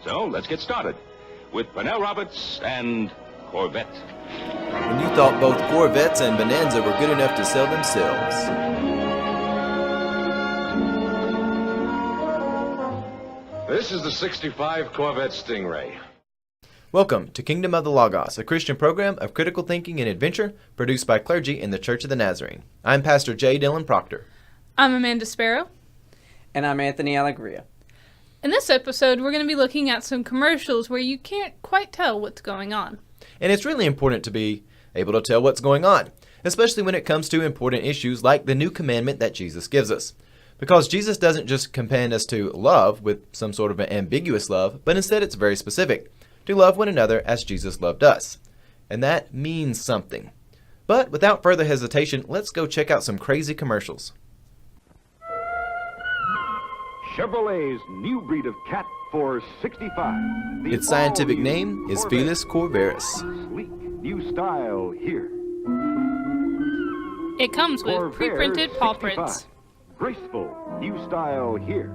So let's get started with Pernell Roberts and Corvette. When you thought both Corvettes and Bonanza were good enough to sell themselves. This is the 65 Corvette Stingray. Welcome to Kingdom of the Logos, a Christian program of critical thinking and adventure produced by clergy in the Church of the Nazarene. I'm Pastor J. Dillon Proctor. I'm Amanda Sparrow. And I'm Anthony Allegria. In this episode, we're going to be looking at some commercials where you can't quite tell what's going on. And it's really important to be able to tell what's going on, especially when it comes to important issues like the new commandment that Jesus gives us. Because Jesus doesn't just command us to love with some sort of an ambiguous love, but instead it's very specific, to love one another as Jesus loved us. And that means something. But without further hesitation, let's go check out some crazy commercials. Chevrolet's new breed of cat for 65. Its scientific name is Felis corvaris. Sleek new style here. It comes with Corvair pre-printed paw 65. prints. Graceful new style here.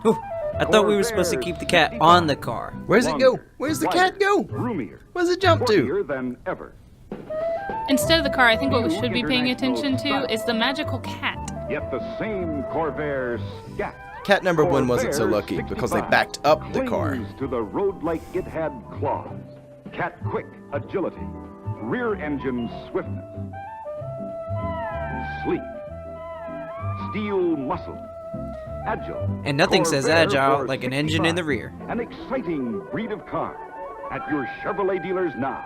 Whew, I thought we were supposed to keep the cat on the car. Where's it go? Where's the cat go? Roomier. Where's it jump to? Sportier than ever. Instead of the car, I think what we should be paying attention to is the magical cat. Yet the same Corvair scat. Cat number one wasn't so Corvair lucky because they 65 backed up the car. clings to the road like it had claws. Cat quick agility. Rear engine swiftness. Sleek. Steel muscle. Agile. And nothing says Corvair agile for like an engine in the 65. rear. An exciting breed of car at your Chevrolet dealers now.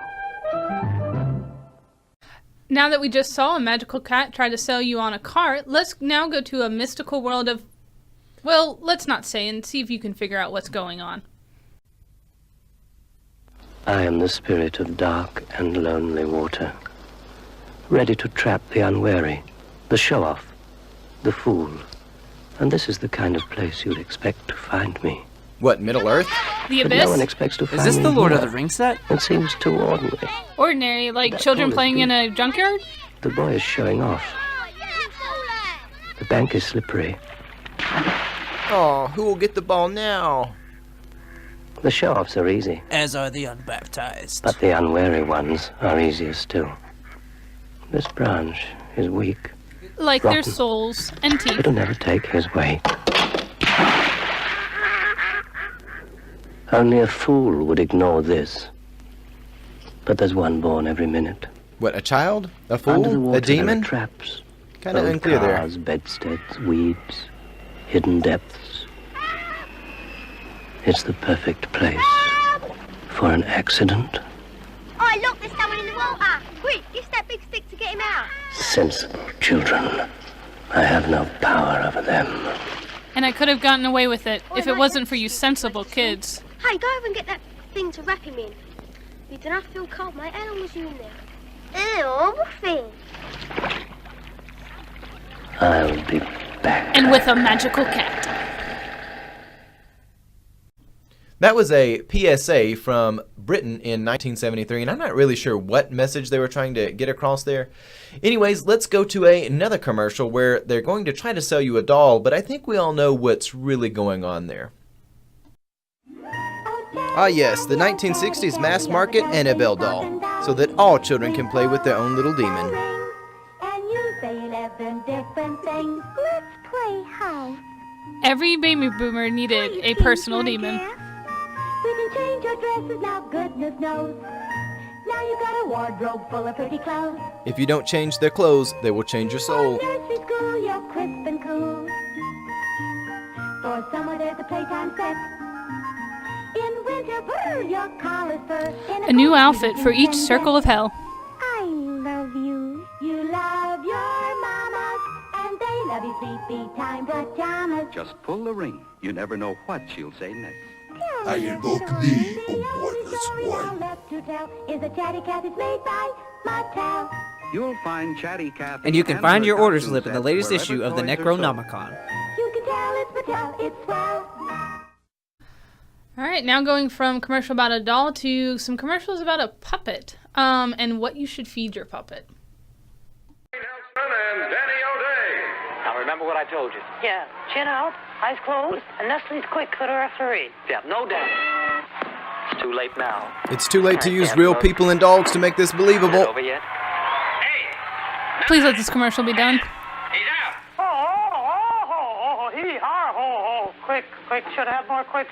Now that we just saw a magical cat try to sell you on a car, let's now go to a mystical world of, well, let's not say, and see if you can figure out what's going on. I am the spirit of dark and lonely water, ready to trap the unwary, the show-off, the fool. And this is the kind of place you'd expect to find me. What, Middle Earth? The But no one Abyss? expects to find Is this me the Lord of here. the Rings set? It seems too ordinary. Ordinary, like That children ball is playing in big. a junkyard? The boy is showing off. The bank is slippery. Oh, who will get the ball now? The show-offs are easy, As are the unbaptized. but the unwary ones are easier still. This branch is weak. Like their Rotten. souls and teeth. It'll never take his weight. Only a fool would ignore this. But there's one born every minute. What, a child? A Under the fool? water A demon? there are traps. Kind of Old unclear there. cars, bedsteads, weeds, hidden depths. It's the perfect place for an accident. Oh, look, there's someone in the water. Quick, use that big stick to get him out. Sensible children. I have no power over them. And I could have gotten away with it if it wasn't for you sensible kids. Hey, go over and get that thing to wrap him in. You do not feel cold, mate. How long was you in there? Ew, nothing. I'll be back. And with a magical cat. That was a PSA from Britain in 1973, and I'm not really sure what message they were trying to get across there. Anyways, let's go to another commercial where they're going to try to sell you a doll, but I think we all know what's really going on there. Ah yes, the 1960s mass market AnnaBelle doll, so that all children can play with their own little demon. And you say 11 different things. Let's play house. Every baby boomer needed a personal demon. We can change your dresses now, goodness knows. Now you got a wardrobe full of pretty clothes. If you don't change their clothes, they will change your soul. For nursery school, you're crisp and cool. For summer, there's a playtime set. In winter, brr, your collar's fur. In A new outfit for each circle of hell. I love you. You love your mamas, and they love you sleepy time pajamas. Just pull the ring. You never know what she'll say next. I invoke thee, O wordless one. Left to tell is a Chatty Cathy made by Mattel. You'll find Chatty Cathy. And you can find her your order cartoon slip in the sets latest wherever issue of the toys are sold. Necronomicon. You can tell it's Mattel, it's swell. All right, now going from commercial about a doll to some commercials about a puppet, and what you should feed your puppet. And Danny O'Day. Our remember what I told you. Yeah, chin out, eyes closed, and Nestle's quick for the referee. Yeah, no doubt. It's too late now. It's too late to use real people and dogs to make this believable. Over yet? Please let this commercial be done. Quick, should I have more quick,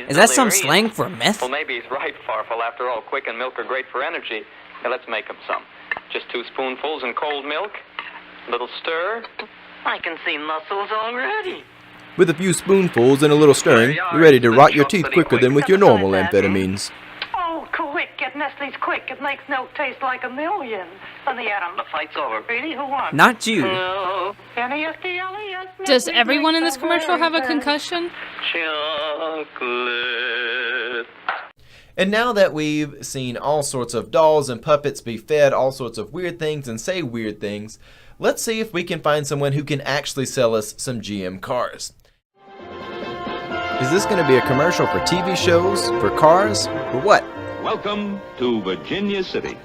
Is that some slang for meth? Well, maybe he's right, Farfel. After all, quick and milk are great for energy. Now, let's make him some. Just 2 spoonfuls in cold milk. A little stir. I can see muscles already. With a few spoonfuls and a little stirring, you're ready to rot your teeth quicker than with your normal amphetamines. Oh, quick, get Nestle's quick. It makes milk taste like a million. Let me at him. The fight's over. Really, who won? Not you. Does everyone in this commercial have a concussion? Chocolate. And now that we've seen all sorts of dolls and puppets be fed all sorts of weird things and say weird things, let's see if we can find someone who can actually sell us some GM cars. Is this going to be a commercial for TV shows, for cars, or what? Welcome to Virginia City.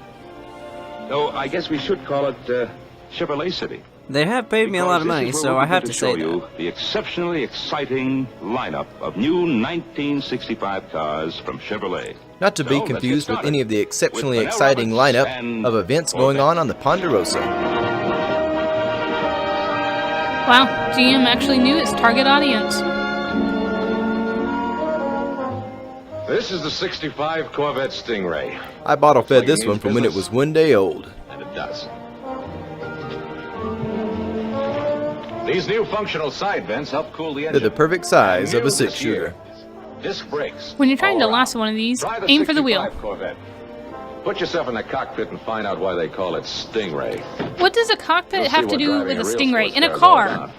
Though I guess we should call it Chevrolet City. They have paid me a lot of money, so I have to say you that. the exceptionally exciting lineup of new 1965 cars from Chevrolet. Not to be So, confused let's with get any of the exceptionally With exciting Roberts lineup and of events going on the Ponderosa. Wow, GM actually knew its target audience. This is the 65 Corvette Stingray. I bottle fed this one from when it was 1 day old. And it does. These new functional side vents help cool the They're engine. the perfect size of a And new this 6-shooter. year, Disc brakes. When you're trying to all around. lasso one of these, Try aim for the wheel. 65 Corvette. Put yourself in the cockpit and find out why they call it Stingray. What does a cockpit You'll have see to what do driving with a real Stingray sports in a car is all car? about.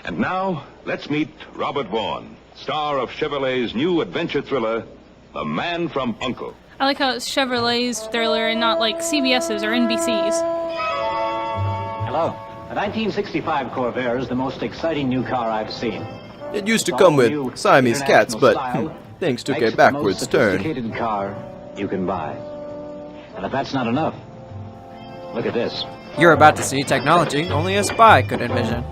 And now, let's meet Robert Vaughn, star of Chevrolet's new adventure thriller, The Man from Uncle. I like how it's Chevrolet's thriller and not like CBS's or NBC's. Hello. The 1965 Corvair is the most exciting new car I've seen. It used to come with Siamese cats, but things took a backwards turn. Sophisticated car you can buy. And if that's not enough, look at this. You're about to see technology only a spy could envision.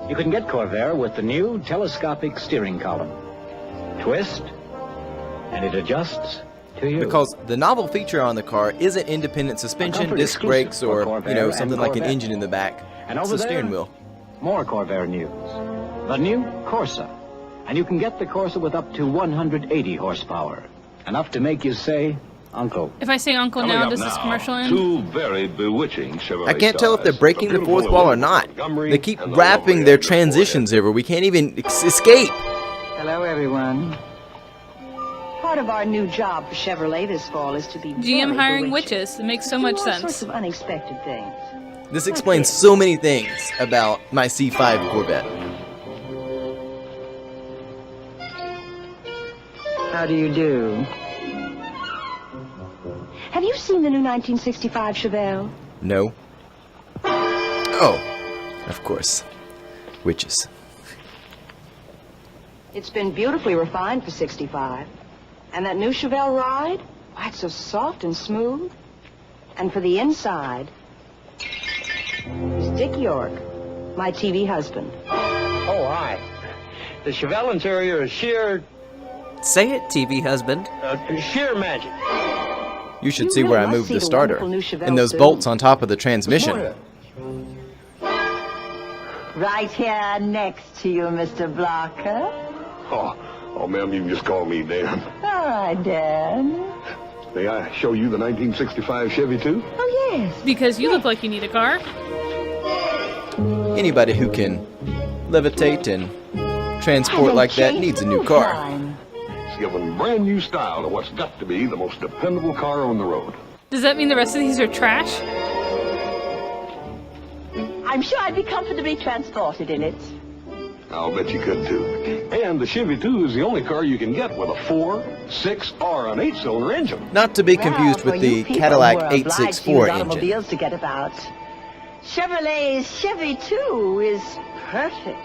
You can get Corvair with the new telescopic steering column. Twist, and it adjusts to you. Because the novel feature on the car isn't independent suspension, comfort disc exclusive brakes, for or, Corvair something and like an Corvette. engine in the back. And It's over the steering there, wheel. more Corvair news. The new Corsa. And you can get the Corsa with up to 180 horsepower. Enough to make you say, Uncle. If I say uncle Coming now, up does this now, commercial end? 2 very bewitching Chevrolet I can't tell if they're stars. breaking the fourth wall or not. They keep wrapping their transitions over. We can't even escape. Hello, everyone. Part of our new job for Chevrolet this fall is to be GM very hiring bewitching. witches. It makes so Do much all sense. sorts of unexpected things. This explains so many things about my C5 Corvette. How do you do? Have you seen the new 1965 Chevelle? No. Oh, of course. Witches. It's been beautifully refined for 65. And that new Chevelle ride? Why, it's so soft and smooth. And for the inside, is Dick York, my TV husband. Oh, hi. The Chevelle interior is sheer... Say it, TV husband. Sheer magic. You should You see really where I must moved see the the starter. wonderful new Chevelle And those soon. bolts on top of the transmission. Right here next to you, Mr. Blocker. Oh, ma'am, you can just call me Dan. All right, Dan. May I show you the 1965 Chevy, too? Oh, yes. Because you look like you need a car. Anybody who can levitate and transport like that needs a new car. It's giving brand new style to what's got to be the most dependable car on the road. Does that mean the rest of these are trash? I'm sure I'd be comfortably transported in it. I'll bet you could, too. And the Chevy, too, is the only car you can get with a 4, 6, or an 8-cylinder engine. Not to be confused with the Cadillac 864 engine. Automobiles to get about. Chevrolet's Chevy 2 is perfect.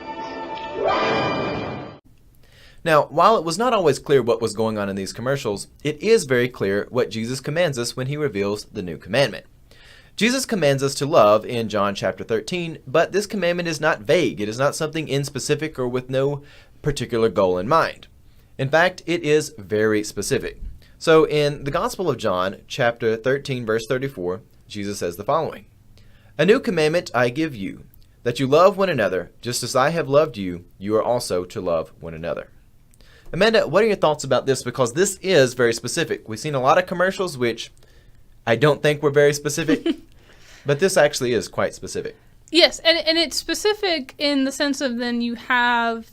Now, while it was not always clear what was going on in these commercials, it is very clear what Jesus commands us when he reveals the new commandment. Jesus commands us to love in John chapter 13, but this commandment is not vague. It is not something inspecific or with no particular goal in mind. In fact, it is very specific. So in the Gospel of John, chapter 13, verse 34, Jesus says the following: "A new commandment I give you, that you love one another, just as I have loved you, you are also to love one another." Amanda, what are your thoughts about this? Because this is very specific. We've seen a lot of commercials which I don't think were very specific, but this actually is quite specific. Yes, and it's specific in the sense of then you have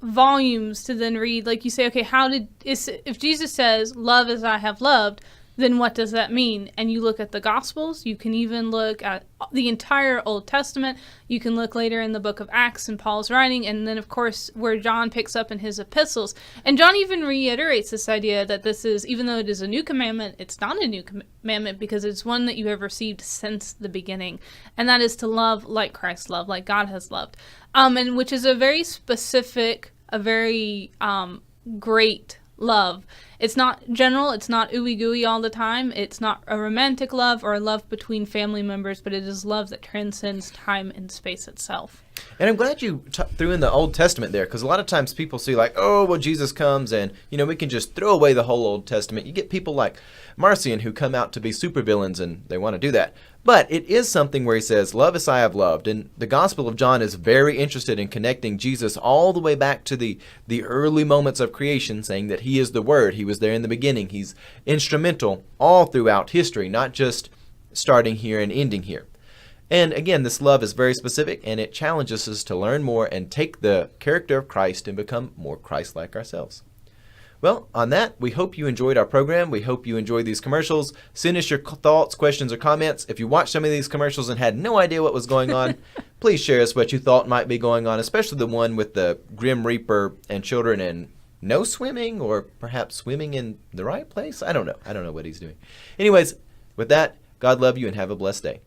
volumes to then read. Like you say, okay, if Jesus says, "Love as I have loved," then what does that mean? And you look at the Gospels. You can even look at the entire Old Testament. You can look later in the book of Acts and Paul's writing, and then, of course, where John picks up in his epistles. And John even reiterates this idea that this is, even though it is a new commandment, it's not a new commandment because it's one that you have received since the beginning. And that is to love like Christ loved, like God has loved. And which is a very specific, a very great love. It's not general, it's not ooey gooey all the time, it's not a romantic love or a love between family members, but it is love that transcends time and space itself. And I'm glad you threw in the Old Testament there, because a lot of times people see like, oh, well, Jesus comes and, we can just throw away the whole Old Testament. You get people like Marcion who come out to be supervillains and they want to do that. But it is something where he says, "Love as I have loved." And the Gospel of John is very interested in connecting Jesus all the way back to the early moments of creation, saying that he is the Word. He was there in the beginning. He's instrumental all throughout history, not just starting here and ending here. And again, this love is very specific, and it challenges us to learn more and take the character of Christ and become more Christ-like ourselves. Well, on that, we hope you enjoyed our program. We hope you enjoyed these commercials. Send us your thoughts, questions, or comments. If you watched some of these commercials and had no idea what was going on, please share us what you thought might be going on, especially the one with the Grim Reaper and children and no swimming, or perhaps swimming in the right place. I don't know. I don't know what he's doing. Anyways, with that, God love you and have a blessed day.